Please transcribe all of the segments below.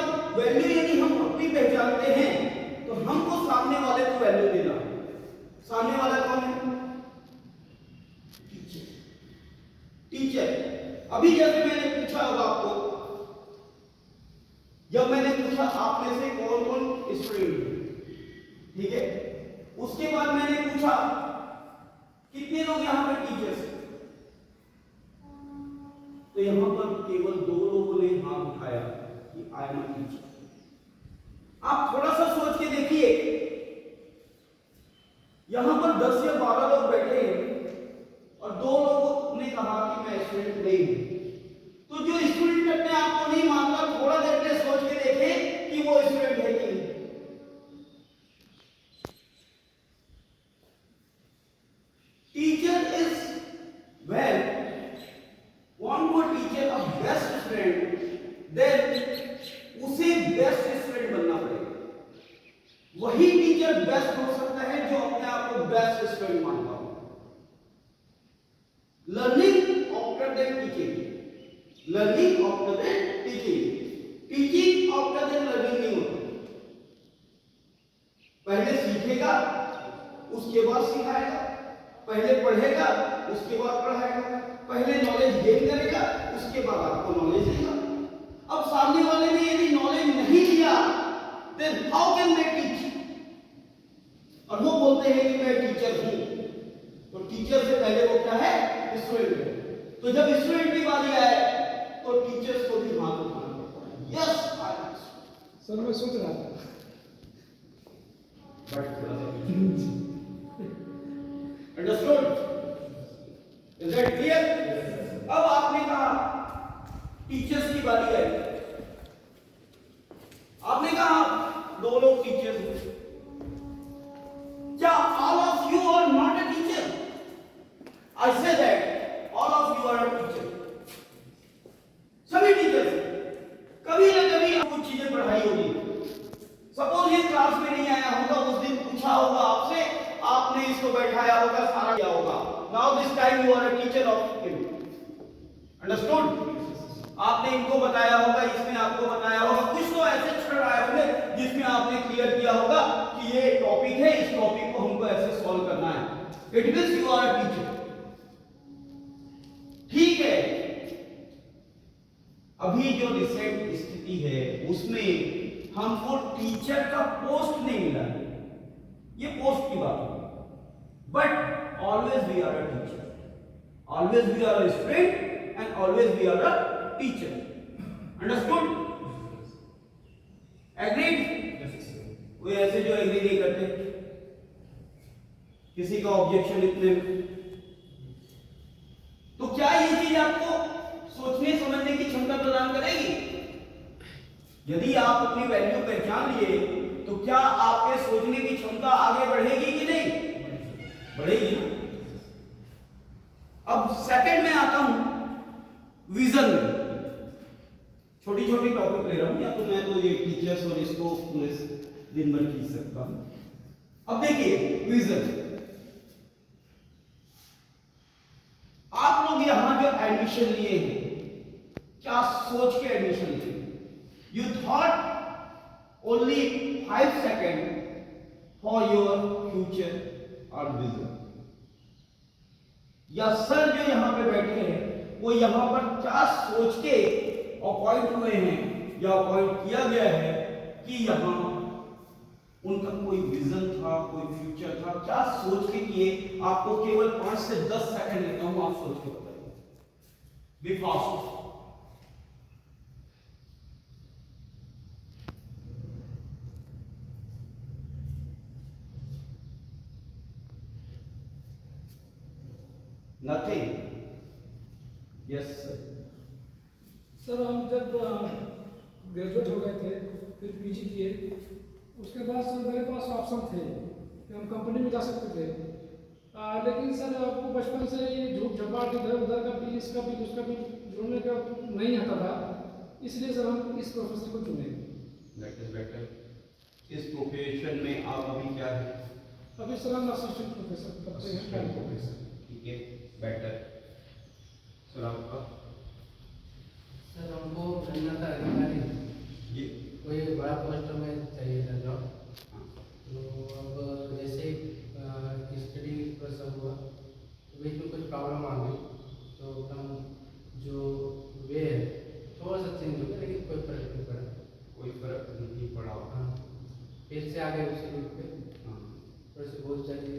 बाद वैल्यू यदि हम अपनी पहचानते हैं तो हमको सामने वाले को वैल्यू देना। सामने वाला कौन है? टीचर। टीचर। अभी जैसे मैंने पूछा होगा आपको, जब मैंने पूछा आप में से कौन कौन स्टूडेंट, ठीक है, उसके बाद मैंने पूछा कितने लोग यहां पर टीचर्स, तो यहां पर केवल 2 लोगों ने हाथ उठाया कि आई एम अ टीचर। आप थोड़ा सा सोच के देखिए, यहां पर 10 या 12 लोग बैठे हैं और 2 लोगों ने कहा कि मैं स्टूडेंट नहीं हूं। तो जो स्टूडेंट अपने आप को नहीं मानता, थोड़ा देर के सोच के देखे कि वो स्टूडेंट है कि नहीं। Teacher is well want to teacher a best student, then उसे बेस्ट स्टूडेंट बनना पड़ेगा। वही टीचर बेस्ट हो सकता है जो अपने आप को बेस्ट स्टूडेंट मानता हो। Learning after then teaching, learning after then teaching, teaching after then learning नहीं होता। पहले सीखेगा उसके बाद सिखाएगा, पहले पढ़ेगा उसके बाद पढ़ाएगा, पहले नॉलेज गेन करेगा उसके बाद आपको नॉलेज देगा। अब सामने वाले ने यदि नॉलेज नहीं लिया then how can they teach? और वो बोलते हैं कि मैं टीचर हूं, तो टीचर से पहले वो क्या है? स्टूडेंट है। तो जब स्टूडेंट की बारी आए तो टीचर्स को भी हाथ उठाना पड़ता है। यस सर मैं सोच रहा था अंडरस्टूड? Is that clear? अब आपने कहा टीचर्स की बारी आई, आपने कहा 2 लोग टीचर्स हैं। क्या all of you are not a teacher? I say that all of you are a teacher. सभी टीचर्स कभी ना कभी कुछ चीजें पढ़ाई होगी। सपोज ये क्लास में नहीं आया होगा, उस दिन पूछा होगा आपसे, आपने इसको बैठाया होगा, सारा किया होगा। Now this time you are a teacher of him. Understood? आपने इनको बताया होगा, इसने आपको बताया होगा, कुछ तो ऐसे क्षण आए होंगे जिसमें आपने क्लियर किया होगा कि ये टॉपिक है, इस टॉपिक को हमको ऐसे सॉल्व करना है। It means you are a teacher. ठीक है, अभी जो रिसेंट स्थिति है उसमें हमको टीचर का पोस्ट नहीं मिला है, ये पोस्ट की बात है। But always we are a teacher, always we are a student and always we are a teacher. Understood? Agreed? कोई ऐसे जो एग्री नहीं करते, किसी का ऑब्जेक्शन इतने में, तो क्या ये चीज आपको सोचने समझने की क्षमता प्रदान करेगी? यदि आप अपनी वैल्यू पहचान लिए तो क्या आपके सोचने की क्षमता आगे बढ़ेगी कि नहीं? बढ़ेगी ना। अब सेकंड में आता हूं विजन में। छोटी छोटी टॉपिक ले रहा हूं, या तो मैं तो ये टीचर्स और इसको पूरे दिन भर खींच सकता हूं। अब देखिए विजन, आप लोग यहां जो एडमिशन लिए हैं, क्या सोच के एडमिशन लिए? You thought only 5 second for your future और विजन, या सर जो यहां पे बैठे हैं वो यहां पर क्या सोच के अपॉइंट हुए हैं या अपॉइंट किया गया है कि यहां उनका कोई विजन था, कोई फ्यूचर था, क्या सोच के किए? आपको केवल 5 से 10 सेकंड लेता हूं, आप सोच के बताइए। Be fast. Nothing. Yes sir. Sir हम जब ग्रेजुएट हो गए थे, फिर पीजी किए, उसके बाद सर मेरे पास ऑप्शन थे कि हम कंपनी में जा सकते थे। लेकिन सर आपको बचपन से ये झूठ झपाट इधर उधर का बिल, इसका बिल, उसका बिल जोड़ने का नहीं आता था, इसलिए सर हम इस प्रोफेशन को चुने। That is better. इस प्रोफेशन में आप अभी क्या है? अभी सर हम असिस्टेंट प्रोफेसर करते हैं। ठीक है, बेटर। सर आपका? सर हमको बनना था अधिकारी। ये कोई बड़ा पोस्ट में चाहिए था जॉब। हाँ। तो अब जैसे स्टडी पर सब हुआ तो बीच में कुछ प्रॉब्लम आ गई, तो हम जो वे है थोड़ा सा चेंज हो गया, लेकिन कोई फर्क नहीं पड़ा। कोई फर्क नहीं पड़ा। हाँ, फिर से आ गए उसी रूट पे। हाँ। थोड़ी सी बहुत सारी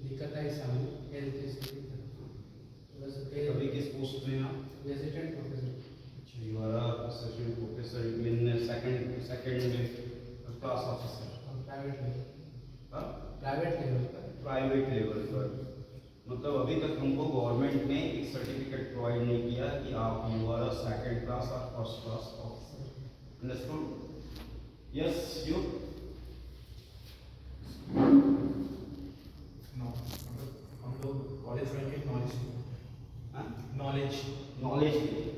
दिक्कत आई सामने, हेल्थ इश्यू की तरफ। बस फिर अभी किस पोस्ट में आप? Resident professor. अच्छा, you are assistant professor in second class officer. Private level, हाँ, प्राइवेट लेवल पर। प्राइवेट लेवल पर। मतलब अभी तक हमको गवर्नमेंट ने एक सर्टिफिकेट प्रोवाइड नहीं किया कि आप you are a second class और first class officer. Understood? Yes you. No, हम लोग कॉलेज में के नॉलेज नॉलेज नॉलेज के लिए,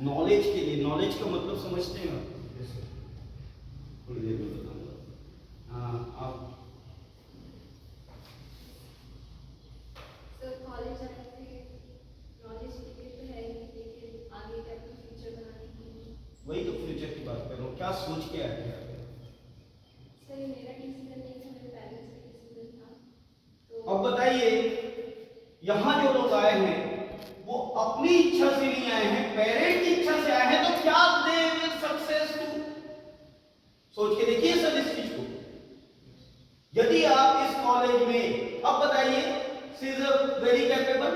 नॉलेज के लिए, नॉलेज का मतलब समझते हैं आप? थोड़ी देर में बताऊंगा। आप सर कॉलेज आने से नॉलेज के लिए तो है ही, लेकिन आगे का अपना फ्यूचर बनाने के लिए। वही तो फ्यूचर की बात कर रहा हूँ। क्या सोच के आए थे आप? सर ये मेरा डिसीजन नहीं था, मेरे पेरेंट्स का डिसीजन था। तो अब बताइए, यहाँ जो लोग आए हैं वो अपनी इच्छा से नहीं आए हैं, पेरेंट की इच्छा से आए हैं, तो क्या दे विल सक्सेस टू? सोच के देखिए सर इस चीज को। यदि आप इस कॉलेज में, अब बताइए, शी इज वेरी कैपेबल,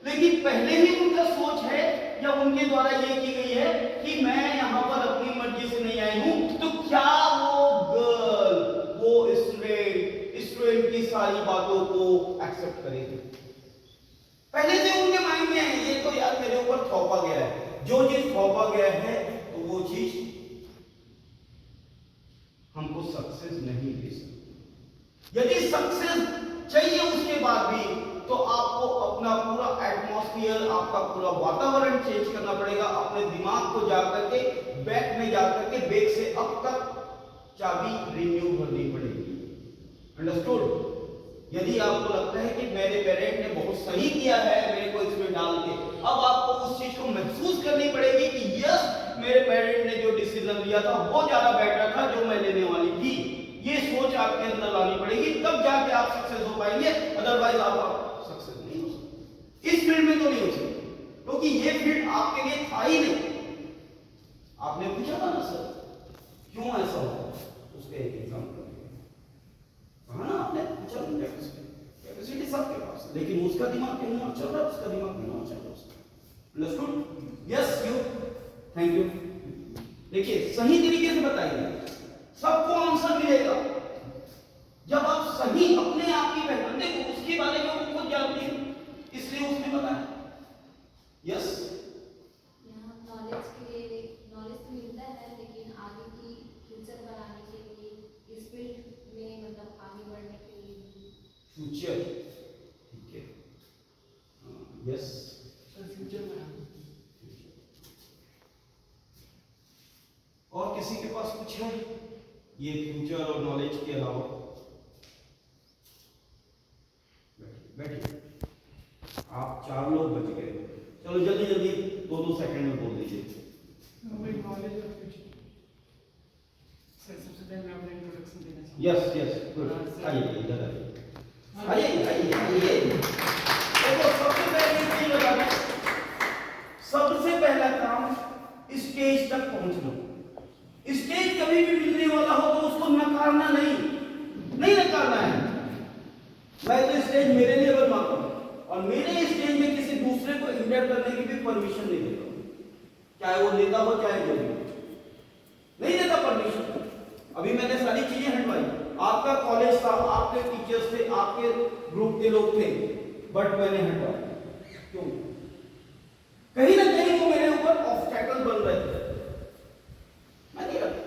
लेकिन पहले ही उनका सोच है या उनके द्वारा ये की गई है कि मैं यहाँ पर अपनी मर्जी से नहीं आई हूं, तो क्या वो गर्ल, वो स्टूडेंट की सारी बातों को एक्सेप्ट करेगी? पहले से उनके माइंड में है, ये तो यार मेरे ऊपर थोपा गया है, जो चीज थोपा गया है तो वो चीज हमको सक्सेस नहीं दे सकती। यदि सक्सेस चाहिए उसके बाद भी, तो आपको अपना पूरा एटमॉस्फेयर, आपका पूरा वातावरण चेंज करना पड़ेगा। अपने दिमाग को जाकर के, बैक में जाकर के, बैक से अब तक चाबी रिन्यू करनी पड़ेगी। अंडरस्टूड? यदि आपको लगता है कि मेरे पेरेंट ने बहुत सही किया है मेरे को इसमें डाल के, अब आपको उस चीज को महसूस करनी पड़ेगी कि यस, मेरे पेरेंट ने जो डिसीजन लिया था वो ज्यादा बेटर था जो मैं लेने वाली थी। ये सोच आपके अंदर लानी पड़ेगी, तब जाके आप सक्सेस हो पाएंगे। अदरवाइज आप सक्सेस नहीं हो सकते, इस फील्ड में तो नहीं हो सकते, क्योंकि ये फील्ड आपके लिए था ही नहीं। आपने पूछा था ना सर क्यों ऐसा होता है, उसका एक एग्जाम्पल कहा ना आपने। पूछा कैपेसिटी सबके पास, लेकिन उसका दिमाग कहीं और चल रहा है, उसका दिमाग कहीं और चल रहा है। Understood? Yes you, thank you. देखिए सही तरीके से बताइए, सबको आंसर मिलेगा जब आप सही अपने आप की पहचान। देखो उसके बारे में वो खुद जानती है, इसलिए उसने बताया। यस, यहाँ नॉलेज के लिए नॉलेज तो मिलता है, लेकिन आगे की फ्यूचर बनाने के लिए इस फील्ड में मतलब आगे बढ़ने के लिए फ्यूचर, ठीक है। यस सर फ्यूचर में और किसी के पास कुछ है ये फ्यूचर और नॉलेज के अलावा? बैठिए, आप 4 लोग बच गए। चलो जल्दी जल्दी 2-2 सेकंड में बोल दीजिए। वही नॉलेज और फ्यूचर। सर सबसे पहले मैं अपना इंट्रोडक्शन देना चाहूँगा। Yes yes, good. आइए इधर आइए, आइए। देखो सबसे पहले ये बताना, सबसे पहला काम स्टेज तक पहुंचना। स्टेज कभी भी मिलने वाला हो तो उसको नकारना नहीं नकारना है। मैं तो स्टेज मेरे लिए बनवाता हूं और मेरे स्टेज में किसी दूसरे को इंटर करने की भी परमिशन नहीं देता, चाहे वो नेता हो चाहे कोई नहीं देता परमिशन। अभी मैंने सारी चीजें हटवाई, आपका कॉलेज था, आपके टीचर्स थे, आपके ग्रुप के लोग थे, बट मैंने हटवाया। क्यों? कहीं ना कहीं वो मेरे ऊपर ऑब्स्टैकल बन रहे थे, मैं नहीं रखता।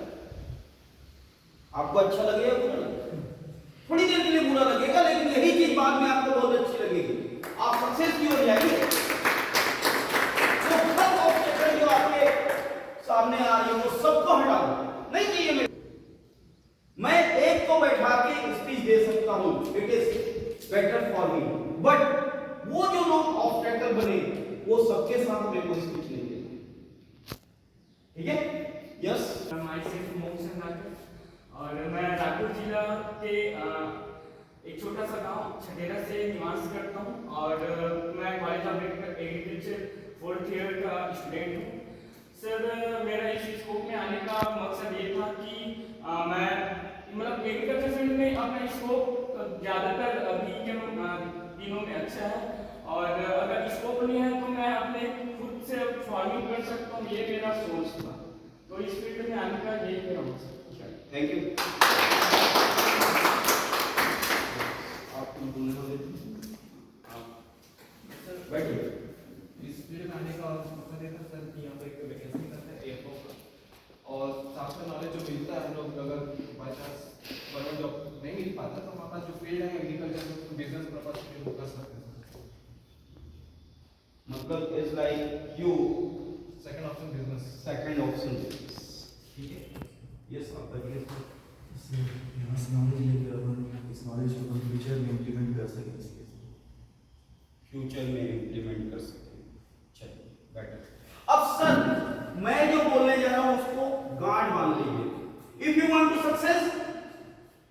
आपको अच्छा लगेगा बुरा लगेगा, थोड़ी देर के लिए बुरा लगेगा, लेकिन यही चीज बाद में आपको बहुत अच्छी लगेगी, आप सक्सेस की ओर जाएंगे। तो सब ऑब्स्टैकल जो आपके सामने आ रही है वो सबको हटा दो, नहीं चाहिए मेरे। मैं एक को बैठा के स्पीच दे सकता हूं, it is better for me, but वो जो लोग ऑब्स्टैकल बने वो सबके साथ मेरे को स्पीच नहीं देते। ठीक है? यस माई सेल्फ मोक्ष नागर और मैं रायपुर जिला के एक छोटा सा गांव छटेरा से निवास करता हूं और मैं college of agriculture 4th year का स्टूडेंट हूं। सर मेरा इस स्कोप में आने का मकसद ये था कि मैं मतलब एग्रीकल्चर फील्ड में अपना स्कोप ज़्यादातर अभी के दिनों में अच्छा है और अगर स्कोप नहीं है तो मैं अपने खुद से फार्मिंग कर सकता हूँ, ये मेरा सोच था। तो इस फील्ड में आने का यही मेरा मकसद है। Thank you. बैठिए। इस फील्ड में आने का मकसद ये था सर कि यहाँ पे एक वैकेंसी करते हैं एयरपोर्ट का और साथ में नॉलेज जो मिलता है हम लोग अगर बाई चांस गवर्नमेंट जॉब नहीं मिल पाता तो हमारा जो फील्ड है एग्रीकल्चर में बिजनेस पर्पज से हम कर सकते हैं। मतलब is like you second option business. Second option. ठीक है। यस आप बताइए। यहाँ से नॉलेज लेकर अपन इस नॉलेज को अपन फ्यूचर में इम्प्लीमेंट कर सकें। फ्यूचर में इम्प्लीमेंट कर सकें। चलिए बेटर। अब सर मैं जो बोलने जा रहा हूं उसको गांठ बांध लीजिए। If you want to success,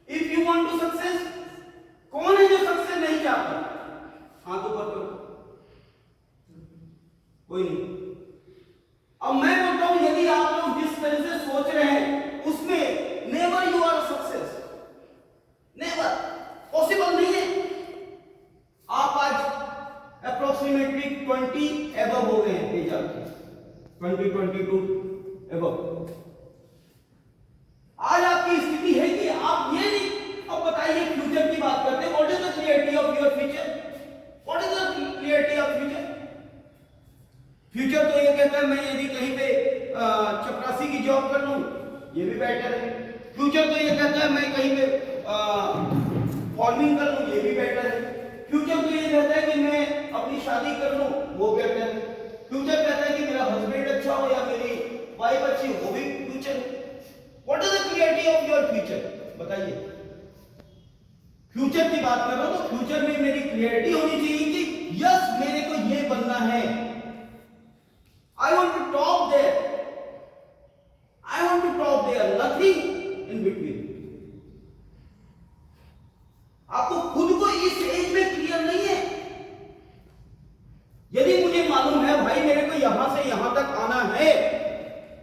if you want to success, कौन है जो सक्सेस नहीं चाहता? हाथ ऊपर करो। कोई नहीं। अब मैं बोलता हूं यदि आप लोग जिस तरह से सोच रहे हैं उसमें never you are success, never possible नहीं है। आप आज अप्रोक्सीमेटली 20 एबव हो गए हैं एज आपके, 20-22 एबव। आज आपकी स्थिति है कि आप ये नहीं, अब बताइए फ्यूचर की बात करते हैं। What is the clarity of your future? What is the clarity of future? Future तो ये कहता है मैं यदि कहीं पे चपरासी की जॉब कर लूं ये भी बेटर है। फ्यूचर तो ये कहता है मैं कहीं पे फार्मिंग कर लूं ये भी बेटर है। फ्यूचर तो ये कहता है कि मैं अपनी शादी कर लूं वो बेटर है। फ्यूचर कहता है कि मेरा हस्बैंड अच्छा हो या मेरी वाइफ अच्छी हो, वो भी फ्यूचर है। What is the clarity of your future? बताइए। फ्यूचर की बात कर रहा हूं तो फ्यूचर में मेरी क्लियरिटी होनी चाहिए कि यस मेरे को ये बनना है। I want to top there. I want to top there. Nothing in between. आपको खुद को इस एज में क्लियर नहीं है। यदि मुझे मालूम है भाई मेरे को यहां से यहां तक आना है,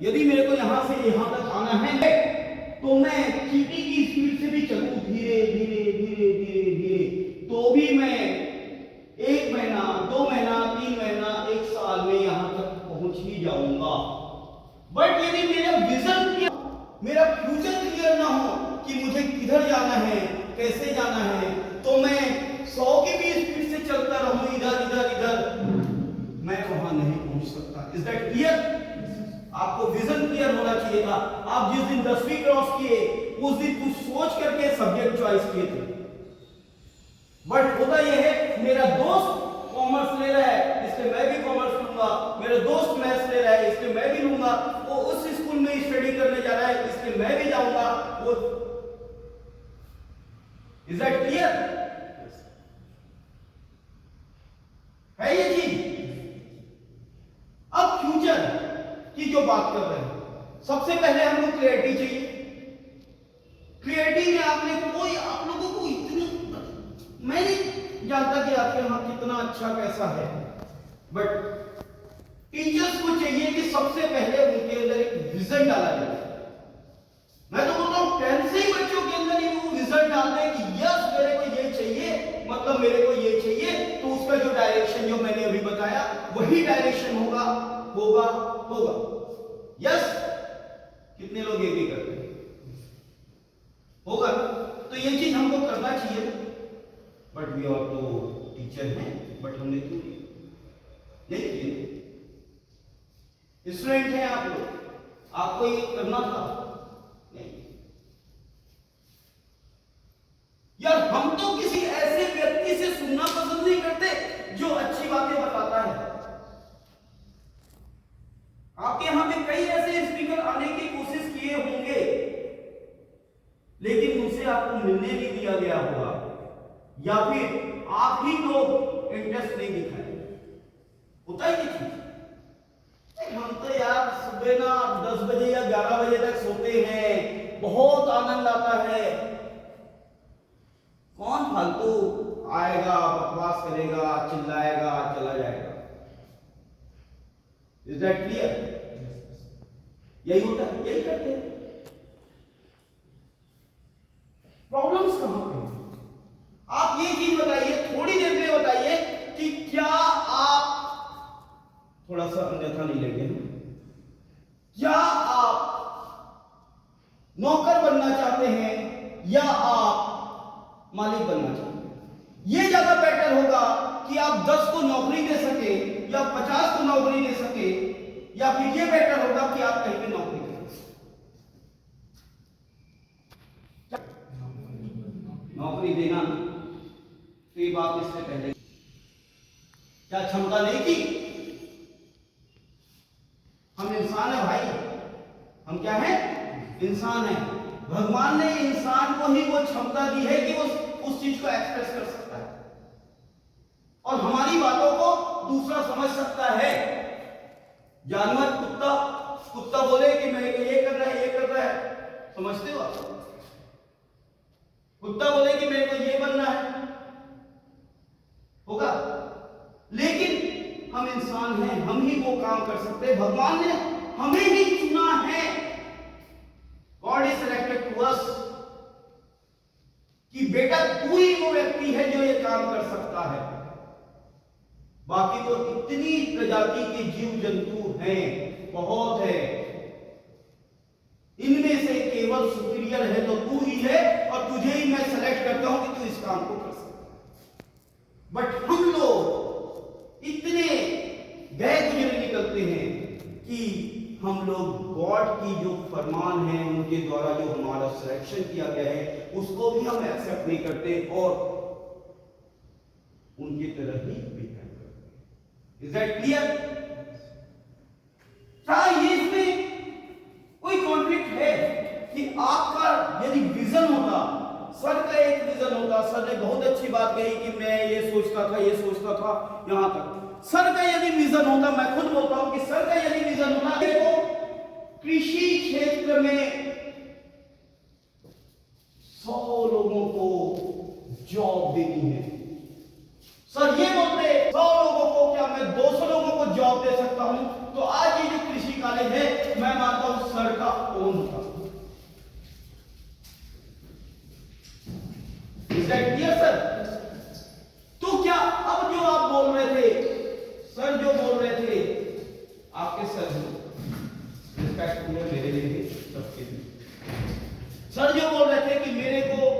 यदि मेरे को यहां से यहां तक आना है तो मैं चींटी की स्पीड से भी चलूं धीरे धीरे धीरे धीरे धीरे तो भी मैं 1 महीना 2 महीना 3 महीना 1 साल में यहां तक पहुंच ही जाऊंगा। बट यदि मेरा विजन क्या, मेरा फ्यूचर क्लियर ना हो कि मुझे किधर जाना है कैसे जाना है तो मैं 100 की भी स्पीड से चलता रहूं इधर इधर इधर, मैं वहां नहीं पहुंच सकता। Is that clear? आपको विजन क्लियर होना चाहिए था। आप जिस दिन 10वीं क्रॉस किए उस दिन कुछ सोच करके सब्जेक्ट चॉइस किए थे, बट होता यह है मेरा दोस्त कॉमर्स ले रहा है इसलिए मैं भी कॉमर्स लूंगा, मेरा दोस्त मैथ्स ले रहा है इसलिए मैं भी लूंगा, वो उस स्कूल में स्टडी करने जा रहा है इसलिए मैं भी जाऊंगा। वो इज दैट क्लियर? है ये चीज? अब फ्यूचर की जो बात कर रहे हैं सबसे पहले हमको क्लियरिटी चाहिए। क्लियरिटी में आपने कोई आप लोगों को इतनी, मैं नहीं जानता कि आपके यहां कितना अच्छा पैसा है, बट टीचर्स को चाहिए कि सबसे पहले उनके अंदर एक विजन डाला जाए। मैं तो बोलता हूं 10 से ही बच्चों के अंदर ही वो विजन डालते हैं कि यस मेरे को ये चाहिए, मतलब मेरे को ये चाहिए, तो उसका जो डायरेक्शन जो मैंने अभी बताया वही डायरेक्शन होगा होगा होगा। यस? कितने लोग एग्री करते हैं? होगा। तो ये चीज हमको करना चाहिए। बट वी आर तो टीचर हैं, बट हमने क्यों नहीं किए? स्टूडेंट हैं आप लोग, आपको ये करना था नहीं। यार हम तो किसी ऐसे व्यक्ति से सुनना पसंद नहीं करते जो अच्छी बातें बताता है। आपके यहां पे कई ऐसे स्पीकर आने की कोशिश किए होंगे लेकिन उनसे आपको मिलने नहीं दिया गया होगा, या फिर आप ही लोग इंटरेस्ट नहीं दिखाए। होता है ये चीज? हम तो यार सुबह ना 10 बजे या 11 11 बजे तक सोते हैं, बहुत आनंद आता है। कौन फालतू आएगा, बकवास करेगा, चिल्लाएगा, चला जाएगा। Is that clear? यही होता है, यही करते हैं। प्रॉब्लम्स कहां पे हैं? आप ये चीज बताइए, थोड़ी देर में बताइए कि क्या आप, थोड़ा सा अन्यथा नहीं लेंगे, क्या आप नौकर बनना चाहते हैं या आप मालिक बनना चाहते हैं? ये ज्यादा बेटर होगा कि आप 10 को नौकरी दे सके या 50 को नौकरी दे सके, या फिर ये बेटर होगा कि आप कहीं पे नौकरी करें? नौकरी देना, तो ये बात इससे पहले क्या क्षमता नहीं थी? हम इंसान है भाई, हम क्या है? इंसान है। भगवान ने इंसान को ही वो क्षमता दी है कि वो उस चीज को एक्सप्रेस कर सकता है और हमारी बातों को दूसरा समझ सकता है। जानवर, कुत्ता बोले कि मेरे को ये करना है, ये करना है, समझते हो आप? कुत्ता बोले कि मेरे को ये बनना है, होगा। लेकिन हम इंसान हैं, हम ही वो काम कर सकते हैं। भगवान ने हमें ही चुना है। God is selected to us कि बेटा तू ही वो व्यक्ति है जो ये काम कर सकता है। बाकी तो इतनी प्रजाति के जीव जंतु हैं, बहुत है, इनमें से केवल सुपीरियर है तो तू ही है, और तुझे ही मैं सेलेक्ट करता हूं कि तू इस काम को कर सकता है। बट हम लोग इतने गए गुजरे निकलते हैं कि हम लोग गॉड की जो फरमान है, उनके द्वारा जो हमारा सिलेक्शन किया गया है, उसको भी हम एक्सेप्ट नहीं करते और उनकी तरह ही बिहेव करते हैं। Is that clear? क्या ये इसमें कोई कॉन्फ्लिक्ट है कि आपका यदि विजन होता, सर का एक विजन होता, सर ने बहुत अच्छी बात कही कि मैं ये सोचता था, ये सोचता था, यहां तक सर का यदि विजन होता, मैं खुद बोलता हूं कि सर का यदि विजन होता, देखो कृषि क्षेत्र में 100 लोगों को जॉब देनी है। सर ये बोलते 100 लोगों को, क्या मैं 200 लोगों को जॉब दे सकता हूं? तो आज ये जो कृषि कॉलेज है, मैं मानता हूं सर का ओन था। Is that clear sir? तो क्या अब जो आप बोल रहे थे, सर जो बोल रहे थे, आपके सर रिस्पेक्ट मेरे लिए सबके लिए, सर जो बोल रहे थे कि मेरे को